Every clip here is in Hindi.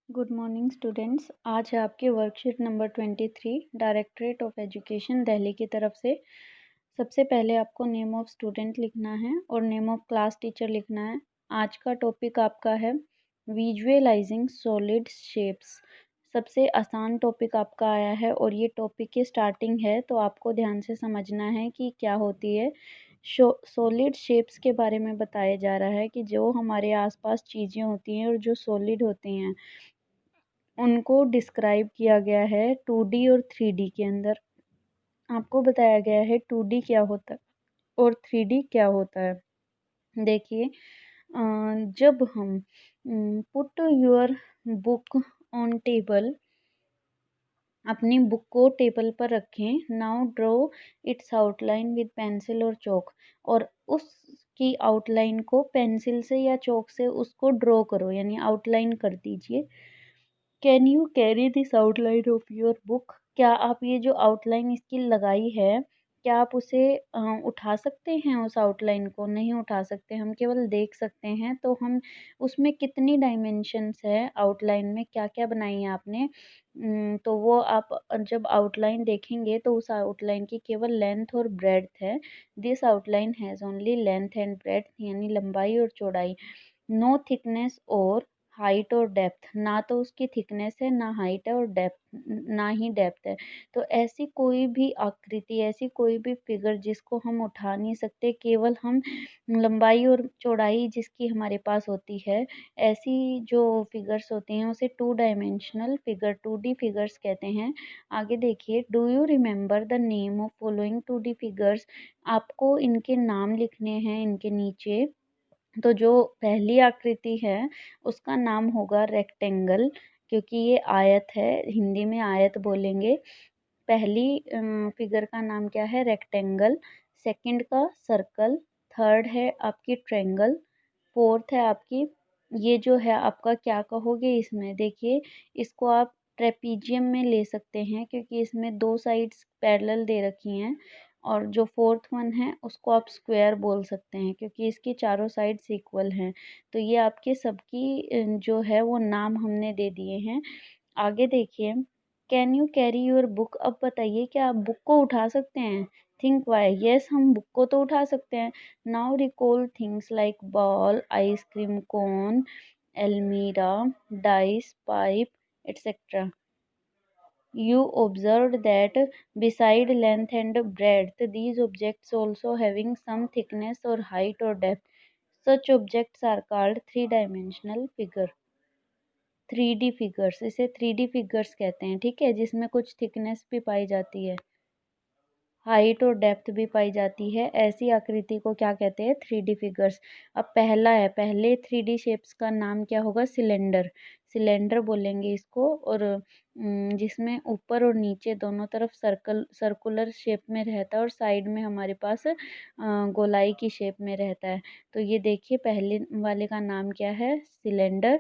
Good morning students. आज है आपकी worksheet number 23 directorate of education Delhi की तरफ से। सबसे पहले आपको नेम ऑफ स्टूडेंट लिखना है और नेम ऑफ क्लास टीचर लिखना है। आज का टॉपिक आपका है विजुअलाइजिंग सॉलिड शेप्स। सबसे आसान टॉपिक आपका आया है और ये टॉपिक की स्टार्टिंग है, तो आपको ध्यान से समझना है कि क्या होती है। सॉलिड शेप्स के बारे में बताया जा रहा है कि जो हमारे आसपास चीज़ें होती हैं और जो सॉलिड होती हैं उनको डिस्क्राइब किया गया है 2D और 3D के अंदर। आपको बताया गया है 2D क्या होता है और 3D क्या होता है। देखिए, जब हम put your book on table, अपनी बुक को टेबल पर रखें। Now draw it's outline with pencil और चौक, और उसकी आउटलाइन को पेंसिल से या चौक से उसको ड्रॉ करो, यानी आउटलाइन कर दीजिए। Can you carry this outline of your book? क्या आप ये जो आउटलाइन इसकी लगाई है, क्या आप उसे उठा सकते हैं? उस आउटलाइन को नहीं उठा सकते, हम केवल देख सकते हैं। तो हम उसमें कितनी डायमेंशंस है आउटलाइन में, क्या क्या बनाई है आपने, तो वो आप जब आउटलाइन देखेंगे तो उस आउटलाइन की केवल लेंथ और ब्रेड्थ है। This outline has only length and breadth, यानी लंबाई और चौड़ाई। नो थिकनेस और हाइट और डेप्थ, ना तो उसकी थिकनेस है, ना हाइट है, और डेप्थ ना ही डेप्थ है। तो ऐसी कोई भी आकृति, ऐसी कोई भी फिगर जिसको हम उठा नहीं सकते, केवल हम लंबाई और चौड़ाई जिसकी हमारे पास होती है, ऐसी जो फिगर्स होती हैं उसे 2 डायमेंशनल फिगर 2D फिगर्स कहते हैं। आगे देखिए, do you remember the name of following 2D figures? आपको इनके नाम लिखने हैं इनके नीचे। तो जो पहली आकृति है उसका नाम होगा रेक्टेंगल, क्योंकि ये आयत है, हिंदी में आयत बोलेंगे। पहली फिगर का नाम क्या है? रेक्टेंगल। सेकंड का सर्कल। थर्ड है आपकी ट्रायंगल। फोर्थ है आपकी, ये जो है आपका क्या कहोगे इसमें, देखिए इसको आप ट्रेपीजियम में ले सकते हैं, क्योंकि इसमें दो साइड्स पैरेलल दे रखी हैं। और जो फोर्थ वन है उसको आप स्क्वायर बोल सकते हैं, क्योंकि इसकी चारों साइड्स इक्वल हैं। तो ये आपके सबकी जो है वो नाम हमने दे दिए हैं। आगे देखिए, can you carry your book? अब बताइए, क्या आप बुक को उठा सकते हैं? Think why. यस, हम बुक को तो उठा सकते हैं। Now recall things like ball, ice cream cone, अलमीरा, dice, pipe, etcetera. You observed that beside length and breadth, these objects also having some thickness or height or depth. Such objects are called three-dimensional figure. 3D figures, इसे 3D फिगर्स कहते हैं, ठीक है, जिसमें कुछ थिकनेस भी पाई जाती है, हाइट और डेप्थ भी पाई जाती है। ऐसी आकृति को क्या कहते हैं? 3D figures. अब पहला है, पहले 3D शेप्स का नाम क्या होगा? सिलेंडर। सिलेंडर बोलेंगे इसको। और जिसमें ऊपर और नीचे दोनों तरफ सर्कुलर शेप में रहता है और साइड में हमारे पास गोलाई की शेप में रहता है। तो ये देखिए, पहले वाले का नाम क्या है? सिलेंडर।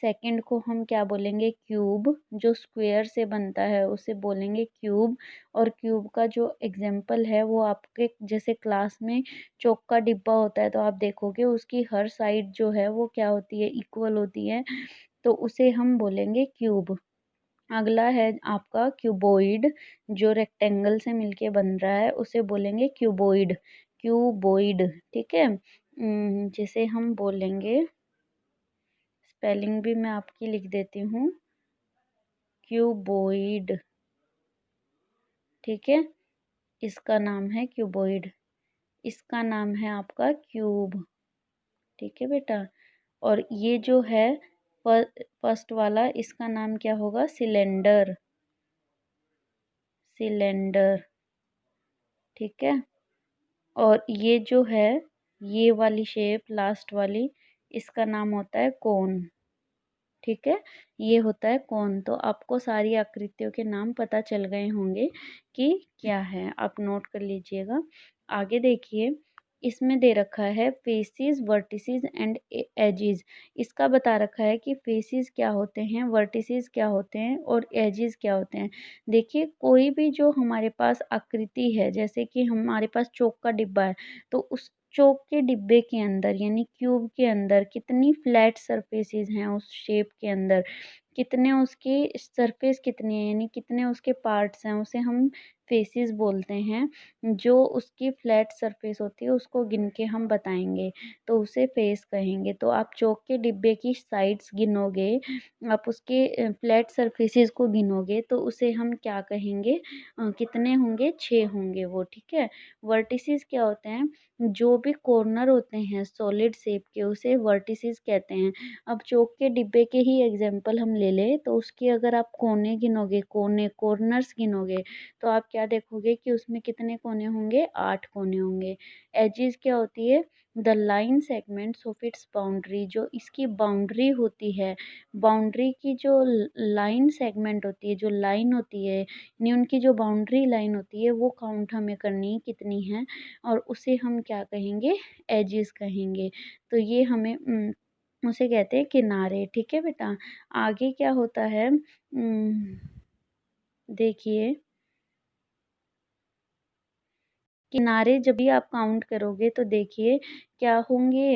सेकंड को हम क्या बोलेंगे? क्यूब। जो स्क्वायर से बनता है उसे बोलेंगे क्यूब। और क्यूब का जो एग्जाम्पल है वो आपके जैसे क्लास में चौक का डिब्बा होता है, तो आप देखोगे उसकी हर साइड जो है वो क्या होती है? इक्वल होती है, तो उसे हम बोलेंगे क्यूब। अगला है आपका क्यूबॉइड, जो रेक्टेंगल से मिलके बन रहा है उसे बोलेंगे क्यूबॉइड। क्यूबॉइड, ठीक है। जिसे हम बोलेंगे, स्पेलिंग भी मैं आपकी लिख देती हूँ, क्यूबॉइड, ठीक है। इसका नाम है क्यूबॉइड, इसका नाम है आपका क्यूब, ठीक है बेटा। और ये जो है फर्स्ट वाला, इसका नाम क्या होगा? सिलेंडर। सिलेंडर, ठीक है। और ये जो है, ये वाली शेप लास्ट वाली, इसका नाम होता है कोन, ठीक है। ये होता है कोन। तो आपको सारी आकृतियों के नाम पता चल गए होंगे कि क्या है, आप नोट कर लीजिएगा। आगे देखिए, इसमें दे रखा है फेसिस, वर्टिसेस एंड एजेस। इसका बता रखा है कि फेसिस क्या होते हैं, वर्टिसेस क्या होते हैं और एजेस क्या होते हैं। देखिए, कोई भी जो हमारे पास आकृति है, जैसे कि हमारे पास चौक का डिब्बा है, तो उस चौक के डिब्बे के अंदर यानी क्यूब के अंदर कितनी फ्लैट सरफेसेस हैं उस शेप के अंदर? कितने उसकी सरफेस कितनी है, यानी कितने उसके पार्ट्स हैं, उसे हम फेसेस बोलते हैं। जो उसकी फ्लैट सरफेस होती है उसको गिन के हम बताएंगे तो उसे फेस कहेंगे। तो आप चौक के डिब्बे की साइड्स गिनोगे, आप उसके फ्लैट सरफेसेस को गिनोगे तो उसे हम क्या कहेंगे, कितने होंगे, 6 होंगे वो, ठीक है। वर्टिसेस क्या होते हैं, जो भी कॉर्नर होते हैं सॉलिड शेप के उसे वर्टिसेस कहते हैं। अब चौक के डिब्बे के ही एग्जांपल हम ले लें तो उसके अगर आप कोने गिनोगे, कोने कॉर्नर्स गिनोगे तो आप क्या देखोगे कि उसमें कितने कोने होंगे, 8 कोने होंगे। एजेस क्या होती है, the line segments of its boundary, जो इसकी बाउंड्री होती है, बाउंड्री की जो लाइन सेगमेंट होती है, जो लाइन होती है, यानी उनकी जो बाउंड्री लाइन होती है वो काउंट हमें करनी है कितनी है, और उसे हम क्या कहेंगे, एजेस कहेंगे। तो ये हमें उसे कहते हैं किनारे, ठीक है बेटा। आगे क्या होता है, देखिए किनारे जब भी आप काउंट करोगे तो देखिए क्या होंगे,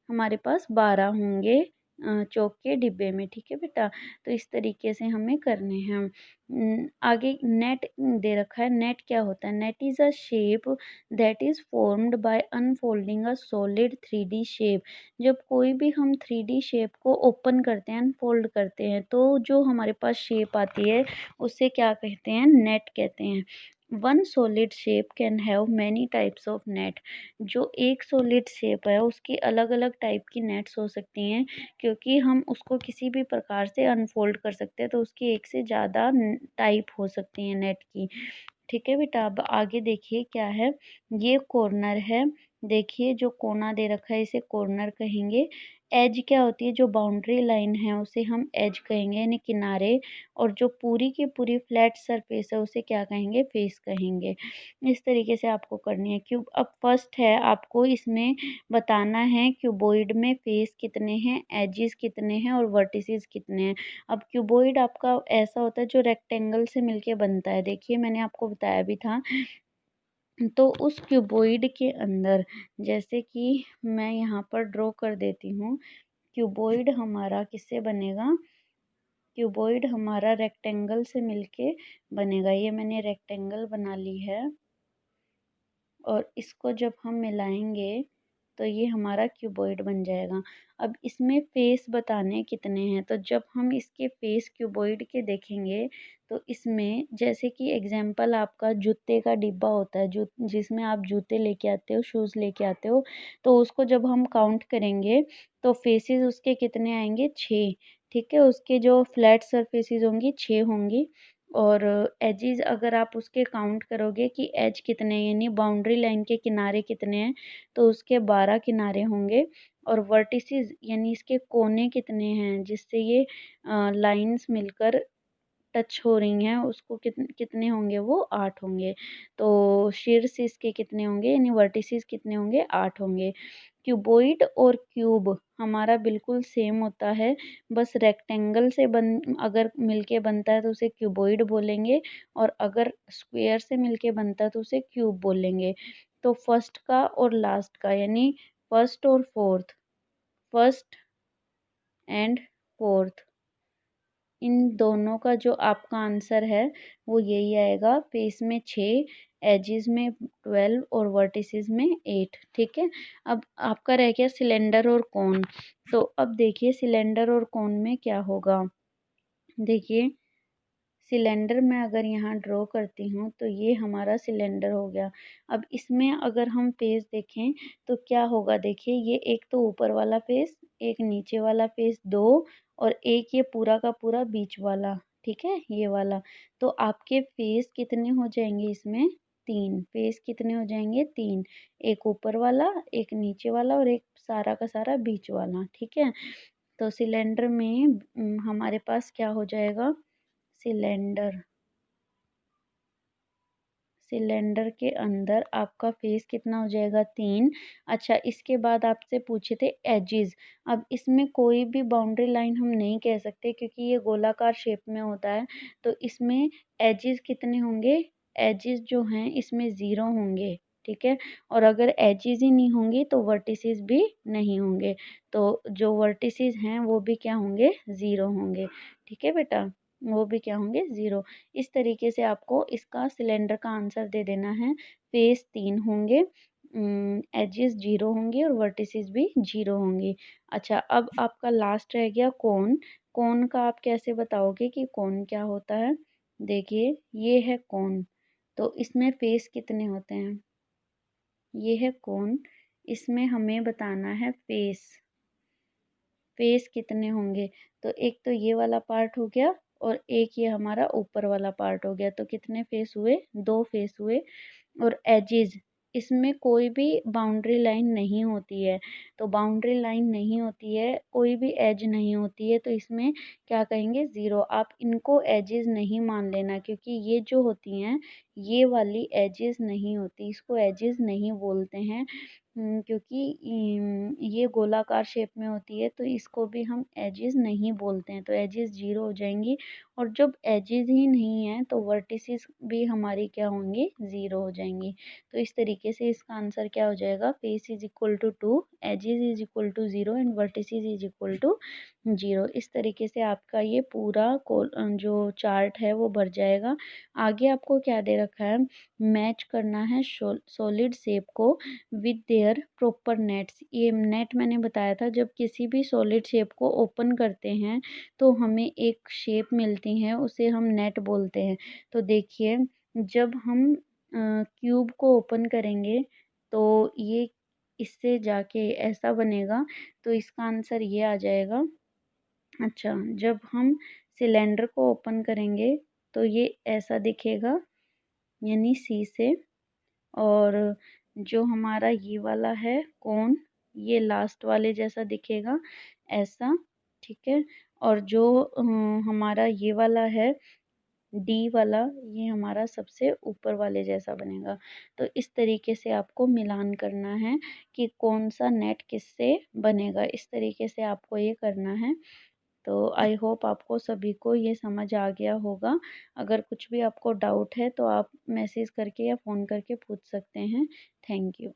हमारे पास 12 होंगे चौक के डिब्बे में, ठीक है बेटा। तो इस तरीके से हमें करने हैं। आगे नेट दे रखा है। नेट क्या होता है, net is a shape that is formed by unfolding a solid 3D shape. जब कोई भी हम 3D शेप को ओपन करते हैं, अनफोल्ड करते हैं, तो जो हमारे पास शेप आती है उसे क्या कहते हैं, नेट कहते हैं। One solid shape can have many types of net. जो एक सॉलिड शेप है उसकी अलग अलग टाइप की नेट्स हो सकती हैं, क्योंकि हम उसको किसी भी प्रकार से अनफोल्ड कर सकते हैं तो उसकी एक से ज़्यादा टाइप हो सकती हैं नेट की, ठीक है बेटा। अब आगे देखिए क्या है, ये कॉर्नर है। देखिए जो कोना दे रखा है इसे कॉर्नर कहेंगे। एज क्या होती है, जो बाउंड्री लाइन है उसे हम एज कहेंगे, यानी किनारे। और जो पूरी की पूरी फ्लैट सरफेस है उसे क्या कहेंगे, फेस कहेंगे। इस तरीके से आपको करनी है क्यूब। अब फर्स्ट है, आपको इसमें बताना है क्यूबॉइड में फेस कितने हैं, एजेस कितने हैं और वर्टिसेस कितने हैं। अब क्यूबॉइड आपका ऐसा होता है जो रेक्टेंगल से मिलके बनता है, देखिए मैंने आपको बताया भी था। तो उस क्यूबॉइड के अंदर, जैसे कि मैं यहाँ पर ड्रॉ कर देती हूँ, क्यूबॉइड हमारा किससे बनेगा, क्यूबॉइड हमारा रेक्टेंगल से मिलके बनेगा। ये मैंने रेक्टेंगल बना ली है और इसको जब हम मिलाएंगे तो ये हमारा क्यूबॉइड बन जाएगा। अब इसमें फेस बताने कितने हैं, तो जब हम इसके फेस क्यूबॉइड के देखेंगे तो इसमें जैसे कि एग्जांपल आपका जूते का डिब्बा होता है, जो जिसमें आप जूते लेके आते हो, शूज़ लेके आते हो, तो उसको जब हम काउंट करेंगे तो फेसेस उसके कितने आएंगे, 6, ठीक है। उसके जो फ्लैट सरफेसेस होंगी 6 होंगी, और एजेस अगर आप उसके काउंट करोगे कि एज कितने हैं, यानी बाउंड्री लाइन के किनारे कितने हैं, तो उसके 12 किनारे होंगे। और वर्टिसेस यानी इसके कोने कितने हैं जिससे ये लाइंस मिलकर टच हो रही हैं, उसको कितने होंगे, वो 8 होंगे। तो शीर्ष इसके कितने होंगे, यानी वर्टिसेस कितने होंगे, 8 होंगे। क्यूबॉइड और क्यूब हमारा बिल्कुल सेम होता है, बस रेक्टेंगल से अगर मिलके बनता है तो उसे क्यूबॉइड बोलेंगे, और अगर स्क्वायर से मिलके बनता है तो उसे क्यूब बोलेंगे। तो फर्स्ट का और लास्ट का, यानी फर्स्ट और फोर्थ, फर्स्ट एंड फोर्थ, इन दोनों का जो आपका आंसर है वो यही आएगा। फेस में 6, एजेस में 12 और वर्टिसेस में 8, ठीक है। अब आपका रह गया सिलेंडर और कोन। तो अब देखिए सिलेंडर और कोन में क्या होगा, देखिए सिलेंडर में अगर यहाँ ड्रॉ करती हूँ तो ये हमारा सिलेंडर हो गया। अब इसमें अगर हम फेस देखें तो क्या होगा, देखिए ये एक तो ऊपर वाला फेस, एक नीचे वाला फेस, 2, और एक ये पूरा का पूरा बीच वाला, ठीक है, ये वाला। तो आपके फेस कितने हो जाएंगे इसमें, 3 फेस कितने हो जाएंगे, 3, एक ऊपर वाला, एक नीचे वाला और एक सारा का सारा बीच वाला, ठीक है। तो सिलेंडर में हमारे पास क्या हो जाएगा, सिलेंडर, सिलेंडर के अंदर आपका फेस कितना हो जाएगा, 3। अच्छा इसके बाद आपसे पूछे थे एजेस। अब इसमें कोई भी बाउंड्री लाइन हम नहीं कह सकते क्योंकि ये गोलाकार शेप में होता है, तो इसमें एजेस कितने होंगे, एजेस जो हैं इसमें 0 होंगे, ठीक है। और अगर एजेस ही नहीं होंगी तो वर्टिसेस भी नहीं होंगे, तो जो वर्टिसेस हैं वो भी क्या होंगे, ज़ीरो होंगे, ठीक है बेटा, वो भी क्या होंगे, ज़ीरो। इस तरीके से आपको इसका सिलेंडर का आंसर दे देना है। फेस 3 होंगे, एजेस 0 होंगी और वर्टिसेस भी 0 होंगी। अच्छा, अब आपका लास्ट रह गया कोन। कोन का आप कैसे बताओगे कि कोन क्या होता है? देखिए, ये है कोन, तो इसमें फेस कितने होते हैं? ये है कोन, इसमें हमें बताना है फेस। फेस कितने होंगे? तो एक तो ये वाला पार्ट हो गया और एक ये हमारा ऊपर वाला पार्ट हो गया, तो कितने फेस हुए? 2 फेस हुए। और एजेस, इसमें कोई भी बाउंड्री लाइन नहीं होती है, तो बाउंड्री लाइन नहीं होती है, कोई भी एज नहीं होती है, तो इसमें क्या कहेंगे, ज़ीरो। आप इनको एजेस नहीं मान लेना, क्योंकि ये जो होती हैं ये वाली एजेस नहीं होती, इसको एजेस नहीं बोलते हैं। क्योंकि ये गोलाकार शेप में होती है, तो इसको भी हम एजेस नहीं बोलते हैं, तो एजेस 0 हो जाएंगी। और जब एजेस ही नहीं है तो वर्टिसेस भी हमारी क्या होंगी, 0 हो जाएंगी। तो इस तरीके से इसका आंसर क्या हो जाएगा, face is equal to 2, edges is equal to 0 and vertices is equal to 0। इस तरीके से आपका ये पूरा जो चार्ट है वो भर जाएगा। आगे आपको क्या दे रखा है, मैच करना है सॉलिड शेप को विद देयर प्रॉपर नेट्स। ये नेट मैंने बताया था, जब किसी भी सॉलिड शेप को ओपन करते हैं तो हमें एक शेप मिलती है, उसे हम नेट बोलते हैं। तो देखिए, जब हम क्यूब को ओपन करेंगे तो ये इससे जाके ऐसा बनेगा, तो इसका आंसर ये आ जाएगा। अच्छा, जब हम सिलेंडर को ओपन करेंगे तो ये ऐसा दिखेगा, यानी सी से। और जो हमारा ये वाला है कोन, ये लास्ट वाले जैसा दिखेगा, ऐसा, ठीक है। और जो हमारा ये वाला है डी वाला, ये हमारा सबसे ऊपर वाले जैसा बनेगा। तो इस तरीके से आपको मिलान करना है कि कौन सा नेट किससे बनेगा, इस तरीके से आपको ये करना है। तो आई होप आपको सभी को ये समझ आ गया होगा। अगर कुछ भी आपको डाउट है तो आप मैसेज करके या फ़ोन करके पूछ सकते हैं। Thank you.